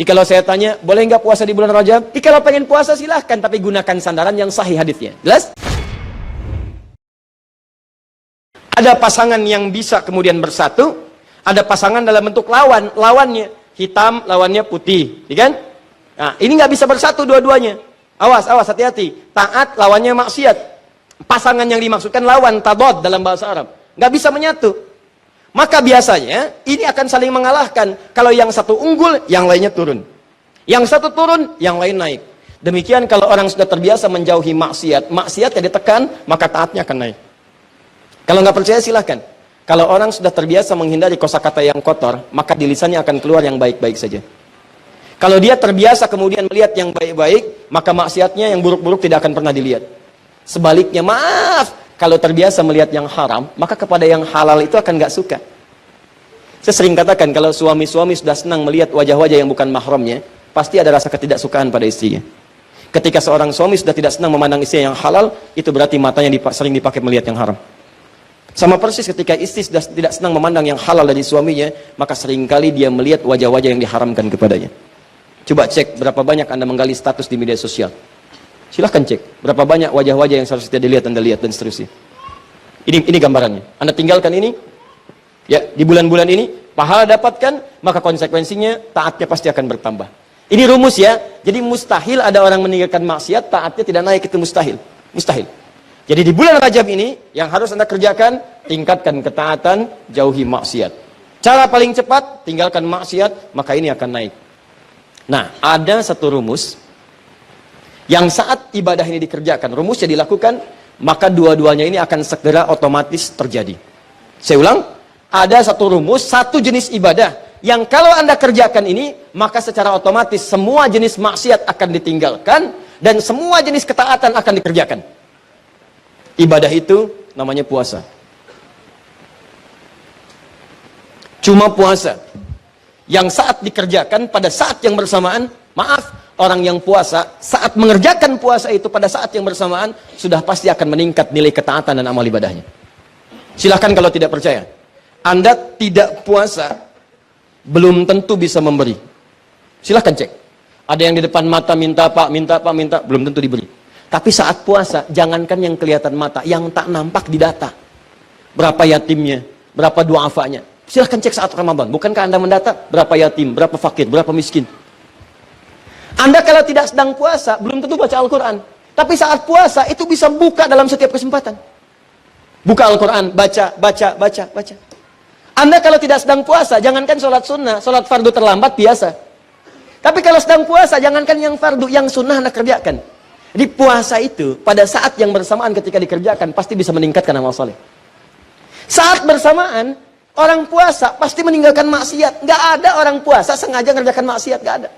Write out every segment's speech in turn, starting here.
Kalau saya tanya, boleh nggak puasa di bulan Rajab? Kalau pengen puasa silahkan, tapi gunakan sandaran yang sahih hadisnya. Jelas? Ada pasangan yang bisa kemudian bersatu, ada pasangan dalam bentuk lawan, lawannya hitam, lawannya putih, ya kan? Nah, ini nggak bisa bersatu dua-duanya. Awas, awas, hati-hati. Taat, lawannya maksiat. Pasangan yang dimaksudkan lawan, tadad dalam bahasa Arab. Nggak bisa menyatu. Maka biasanya ini akan saling mengalahkan. Kalau yang satu unggul, yang lainnya turun. Yang satu turun, yang lain naik. Demikian kalau orang sudah terbiasa menjauhi maksiat, maksiatnya ditekan, maka taatnya akan naik. Kalau nggak percaya silahkan. Kalau orang sudah terbiasa menghindari kosakata yang kotor, maka di lisannya akan keluar yang baik-baik saja. Kalau dia terbiasa kemudian melihat yang baik-baik, maka maksiatnya yang buruk-buruk tidak akan pernah dilihat. Sebaliknya, maaf, kalau terbiasa melihat yang haram, maka kepada yang halal itu akan nggak suka. Saya sering katakan, kalau suami-suami sudah senang melihat wajah-wajah yang bukan mahramnya, pasti ada rasa ketidaksukaan pada istrinya. Ketika seorang suami sudah tidak senang memandang istri yang halal, itu berarti matanya sering dipakai melihat yang haram. Sama persis ketika istri sudah tidak senang memandang yang halal dari suaminya, maka seringkali dia melihat wajah-wajah yang diharamkan kepadanya. Coba cek berapa banyak Anda menggali status di media sosial. Silahkan cek berapa banyak wajah-wajah yang seharusnya dilihat Anda lihat dan seterusnya. Ini gambarannya. Anda tinggalkan ini, ya di bulan-bulan ini pahala dapatkan, maka konsekuensinya taatnya pasti akan bertambah. Ini rumus ya. Jadi mustahil ada orang meninggalkan maksiat taatnya tidak naik, itu mustahil. Mustahil. Jadi di bulan Rajab ini yang harus Anda kerjakan, tingkatkan ketaatan, jauhi maksiat. Cara paling cepat tinggalkan maksiat, maka ini akan naik. Nah, ada satu rumus yang saat ibadah ini dikerjakan, rumusnya dilakukan, maka dua-duanya ini akan segera otomatis terjadi. Saya ulang, ada satu rumus, satu jenis ibadah, yang kalau Anda kerjakan ini, maka secara otomatis semua jenis maksiat akan ditinggalkan, dan semua jenis ketaatan akan dikerjakan. Ibadah itu namanya puasa. Cuma puasa. Yang saat dikerjakan pada saat yang bersamaan, maaf, orang yang puasa, saat mengerjakan puasa itu pada saat yang bersamaan, sudah pasti akan meningkat nilai ketaatan dan amal ibadahnya. Silahkan kalau tidak percaya. Anda tidak puasa, belum tentu bisa memberi. Silahkan cek. Ada yang di depan mata minta pak, minta pak, minta, belum tentu diberi. Tapi saat puasa, jangankan yang kelihatan mata, yang tak nampak di data. Berapa yatimnya, berapa du'afanya. Silahkan cek saat Ramadan. Bukankah Anda mendata berapa yatim, berapa fakir, berapa miskin. Anda kalau tidak sedang puasa, belum tentu baca Al-Quran. Tapi saat puasa, itu bisa buka dalam setiap kesempatan. Buka Al-Quran, baca. Anda kalau tidak sedang puasa, jangankan sholat sunnah, sholat fardu terlambat biasa. Tapi kalau sedang puasa, jangankan yang fardu, yang sunnah Anda kerjakan. Jadi puasa itu, pada saat yang bersamaan ketika dikerjakan, pasti bisa meningkatkan amal soleh. Saat bersamaan, orang puasa pasti meninggalkan maksiat. Nggak ada orang puasa sengaja mengerjakan maksiat, nggak ada.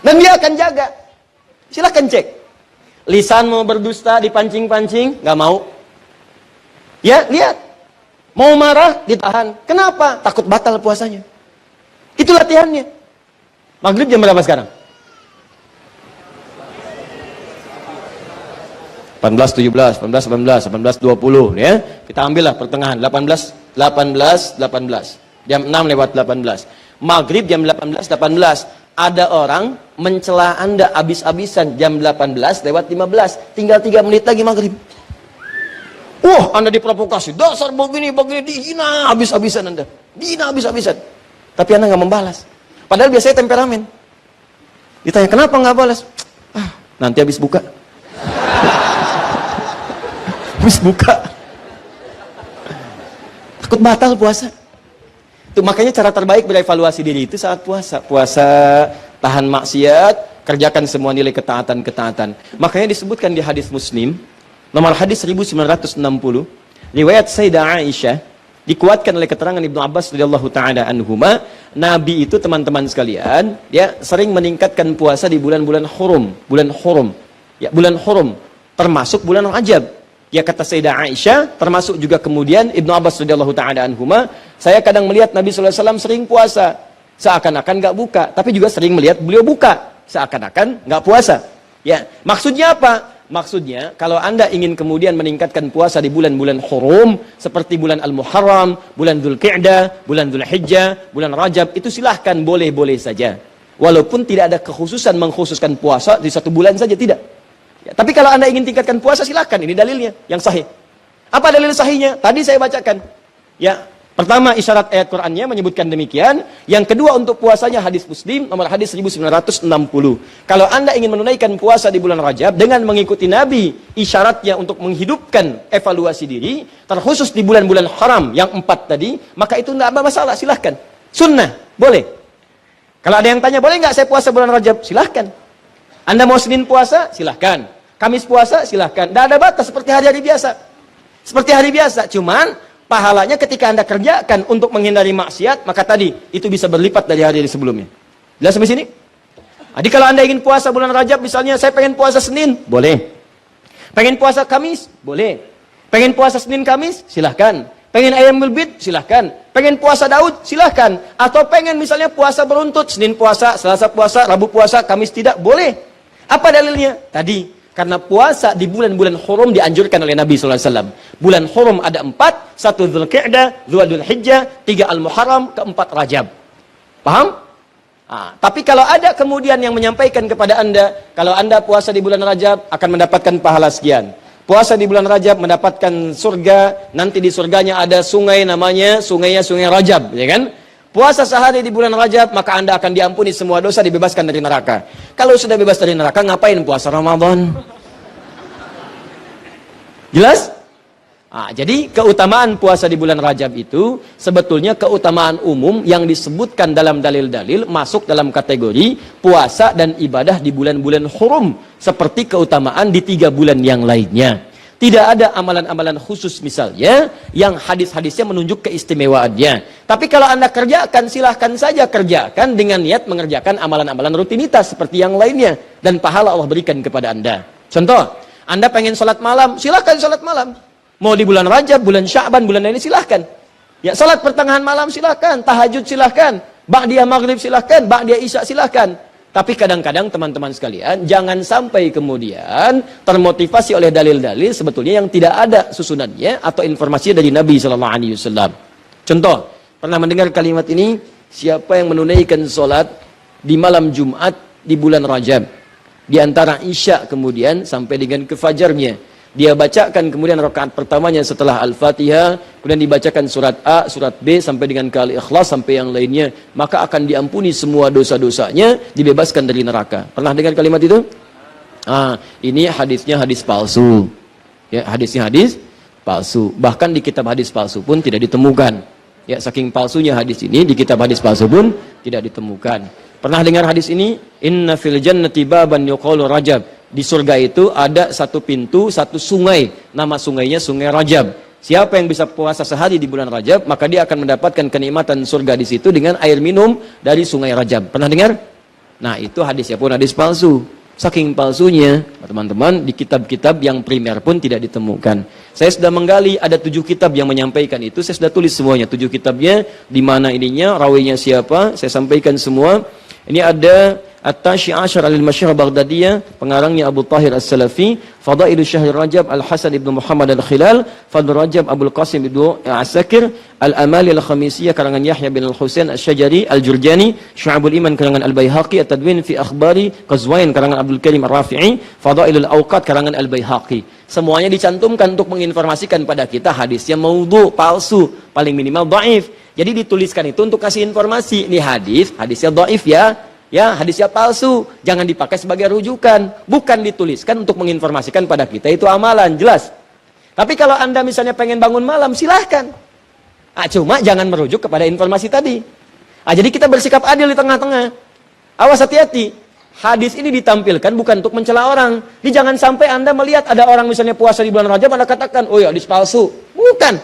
Dan dia akan jaga. Silahkan cek. Lisan mau berdusta, dipancing-pancing, nggak mau. Ya, lihat. Mau marah, ditahan. Kenapa? Takut batal puasanya. Itu latihannya. Maghrib jam berapa sekarang? 18, 17, 18, 19, 18, 20. Ya. Kita ambillah pertengahan. 18. Jam 6 lewat 18. Maghrib jam 18. Ada orang mencela Anda habis-habisan jam 18 lewat 15. Tinggal 3 menit lagi maghrib. Wah, Anda diprovokasi. Dasar begini, dihina habis-habisan Anda. Dihina habis-habisan. Tapi Anda nggak membalas. Padahal biasanya temperamen. Ditanya, kenapa nggak balas? Nanti habis buka. Habis buka. Takut batal puasa. Itu makanya cara terbaik berevaluasi diri itu saat puasa. Puasa, tahan maksiat, kerjakan semua nilai ketaatan-ketaatan. Makanya disebutkan di hadis Muslim, nomor hadis 1960, riwayat Sayyidah Aisyah, dikuatkan oleh keterangan Ibnu Abbas radhiyallahu taala anhuma, Nabi itu teman-teman sekalian, dia sering meningkatkan puasa di bulan-bulan hurum, Ya, bulan hurum termasuk bulan Rajab. Ya, kata Sayyidah Aisyah, termasuk juga kemudian Ibnu Abbas radhiyallahu taala anhuma, saya kadang melihat Nabi sallallahu alaihi wasallam sering puasa, seakan-akan nggak buka, tapi juga sering melihat beliau buka, seakan-akan nggak puasa. Ya, maksudnya apa? Maksudnya, kalau Anda ingin kemudian meningkatkan puasa di bulan-bulan hurum, seperti bulan Al-Muharram, bulan Dzulqa'dah, bulan Dzulhijjah, bulan Rajab, itu silahkan, boleh-boleh saja. Walaupun tidak ada kekhususan mengkhususkan puasa di 1 bulan saja, tidak. Ya, tapi kalau Anda ingin tingkatkan puasa, silahkan. Ini dalilnya yang sahih. Apa dalil sahihnya? Tadi saya bacakan. Ya, pertama isyarat ayat Qur'annya menyebutkan demikian. Yang kedua untuk puasanya hadis Muslim nomor hadis 1960. Kalau Anda ingin menunaikan puasa di bulan Rajab dengan mengikuti Nabi, isyaratnya untuk menghidupkan evaluasi diri, terkhusus di bulan-bulan haram yang 4 tadi, maka itu tidak ada masalah, silahkan. Sunnah, boleh. Kalau ada yang tanya, boleh nggak saya puasa bulan Rajab? Silahkan. Anda mau Senin puasa? Silahkan. Kamis puasa? Silahkan. Tidak ada batas, seperti hari-hari biasa. Seperti hari biasa, cuman pahalanya ketika Anda kerjakan untuk menghindari maksiat, maka tadi itu bisa berlipat dari hari-hari sebelumnya. Jelas sampai sini? Jadi kalau Anda ingin puasa bulan Rajab, misalnya saya pengen puasa Senin, boleh. Pengen puasa Kamis, boleh. Pengen puasa Senin Kamis, silahkan. Pengen Ayyamul Bid, silahkan. Pengen puasa Daud, silahkan. Atau pengen misalnya puasa beruntut, Senin puasa, Selasa puasa, Rabu puasa, Kamis tidak, boleh. Apa dalilnya? Tadi. Karena puasa di bulan-bulan hurum dianjurkan oleh Nabi SAW. Bulan hurum ada 4, 1 Dzulqa'dah, 2 Dzulhijjah, 3 Al-Muharram, 4 Rajab. Paham? Tapi kalau ada kemudian yang menyampaikan kepada Anda, kalau Anda puasa di bulan Rajab akan mendapatkan pahala sekian. Puasa di bulan Rajab mendapatkan surga, nanti di surganya ada sungai namanya Sungai Rajab, ya kan? Puasa sehari di bulan Rajab, maka Anda akan diampuni semua dosa, dibebaskan dari neraka. Kalau sudah bebas dari neraka, ngapain puasa Ramadan? Jelas? Jadi keutamaan puasa di bulan Rajab itu sebetulnya keutamaan umum yang disebutkan dalam dalil-dalil masuk dalam kategori puasa dan ibadah di bulan-bulan hurum, seperti keutamaan di 3 bulan yang lainnya. Tidak ada amalan-amalan khusus misalnya yang hadis-hadisnya menunjuk keistimewaannya. Tapi kalau Anda kerjakan, silahkan saja kerjakan dengan niat mengerjakan amalan-amalan rutinitas seperti yang lainnya. Dan pahala Allah berikan kepada Anda. Contoh, Anda pengen sholat malam, silahkan sholat malam. Mau di bulan Rajab, bulan Sya'ban, bulan ini silahkan. Ya, sholat pertengahan malam silahkan, tahajud silahkan, ba'diyah maghrib silahkan, ba'diyah isya silahkan. Tapi kadang-kadang teman-teman sekalian, jangan sampai kemudian termotivasi oleh dalil-dalil sebetulnya yang tidak ada susunannya atau informasinya dari Nabi SAW. Contoh, pernah mendengar kalimat ini, siapa yang menunaikan sholat di malam Jumat di bulan Rajab, di antara isya kemudian sampai dengan ke fajarnya, dia bacakan kemudian rakaat pertamanya setelah Al-Fatihah, kemudian dibacakan surat A, surat B sampai dengan ke Al-Ikhlas sampai yang lainnya, maka akan diampuni semua dosa-dosanya, dibebaskan dari neraka. Pernah dengar kalimat itu? Ini hadisnya hadis palsu. Ya, hadisnya hadis palsu. Bahkan di kitab hadis palsu pun tidak ditemukan. Ya, saking palsunya hadis ini, di kitab hadis palsu pun tidak ditemukan. Pernah dengar hadis ini? Inna fil jannati baban yuqalu Rajab. Di surga itu ada satu pintu, satu sungai. Nama sungainya Sungai Rajab. Siapa yang bisa puasa sehari di bulan Rajab, maka dia akan mendapatkan kenikmatan surga di situ dengan air minum dari Sungai Rajab. Pernah dengar? Nah, itu hadisnya pun hadis palsu. Saking palsunya, teman-teman, di kitab-kitab yang primer pun tidak ditemukan. Saya sudah menggali, ada 7 kitab yang menyampaikan itu. Saya sudah tulis semuanya, 7 kitabnya, di mana ininya, rawinya siapa, saya sampaikan semua. Ini ada At-Tashi Ashar al-Masyhur Baghdadiyah, pengarangnya Abu Tahir As-Salafi, Fadailu Syahr Rajab Al-Hasan ibn Muhammad Al-Khilal, Fadl Rajab Abdul Qasim ibn Asakir, Al-Amali Al-Khamisiyah karangan Yahya bin Al-Husain Al-Syajari, Al-Jurjani, Syu'abul Iman karangan Al-Baihaqi, At-Tadwin fi Akhbari Qazwain karangan Abdul Karim Ar-Rafi'i, Fadailul Awqat karangan Al-Baihaqi. Semuanya dicantumkan untuk menginformasikan pada kita hadisnya maudhu, palsu, paling minimal dhaif. Jadi dituliskan itu untuk kasih informasi, ini hadisnya dhaif ya. Ya, hadisnya palsu, jangan dipakai sebagai rujukan. Bukan dituliskan untuk menginformasikan pada kita itu amalan, jelas. Tapi kalau Anda misalnya pengen bangun malam, silahkan. Cuma jangan merujuk kepada informasi tadi. Jadi kita bersikap adil di tengah-tengah. Awas, hati-hati. Hadis ini ditampilkan bukan untuk mencela orang. Jadi jangan sampai Anda melihat ada orang misalnya puasa di bulan Rajab, Anda katakan, oh ya hadis palsu. Bukan.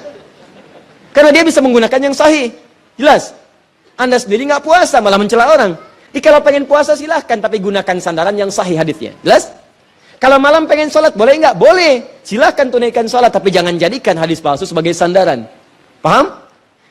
Karena dia bisa menggunakan yang sahih. Jelas. Anda sendiri nggak puasa, malah mencela orang. Jadi kalau pengen puasa silahkan, tapi gunakan sandaran yang sahih hadisnya. Jelas? Kalau malam pengen sholat, boleh nggak? Boleh. Silahkan tunaikan sholat, tapi jangan jadikan hadis palsu sebagai sandaran. Paham?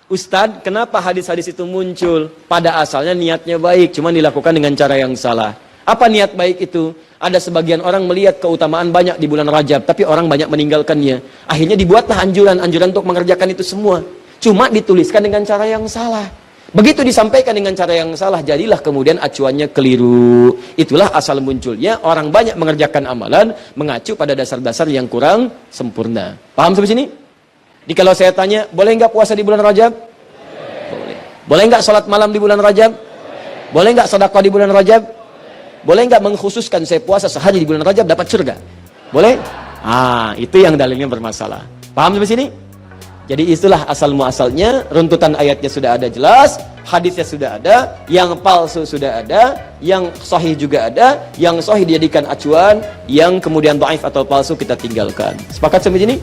Ustadz, kenapa hadis-hadis itu muncul? Pada asalnya niatnya baik, cuma dilakukan dengan cara yang salah. Apa niat baik itu? Ada sebagian orang melihat keutamaan banyak di bulan Rajab, tapi orang banyak meninggalkannya. Akhirnya dibuatlah anjuran-anjuran untuk mengerjakan itu semua. Cuma dituliskan dengan cara yang salah. Begitu disampaikan dengan cara yang salah, jadilah kemudian acuannya keliru. Itulah asal munculnya orang banyak mengerjakan amalan mengacu pada dasar-dasar yang kurang sempurna. Paham sampai sini? Jadi kalau saya tanya, boleh nggak puasa di bulan Rajab? Boleh. Boleh nggak sholat malam di bulan Rajab? Boleh nggak sedekah di bulan Rajab? Boleh nggak mengkhususkan saya puasa sehari di bulan Rajab dapat surga? Boleh? Itu yang dalilnya bermasalah. Paham sampai sini? Jadi itulah asal muasalnya, runtutan ayatnya sudah ada jelas, hadisnya sudah ada, yang palsu sudah ada, yang sahih juga ada, yang sahih dijadikan acuan, yang kemudian dhaif atau palsu kita tinggalkan. Sepakat sampai sini?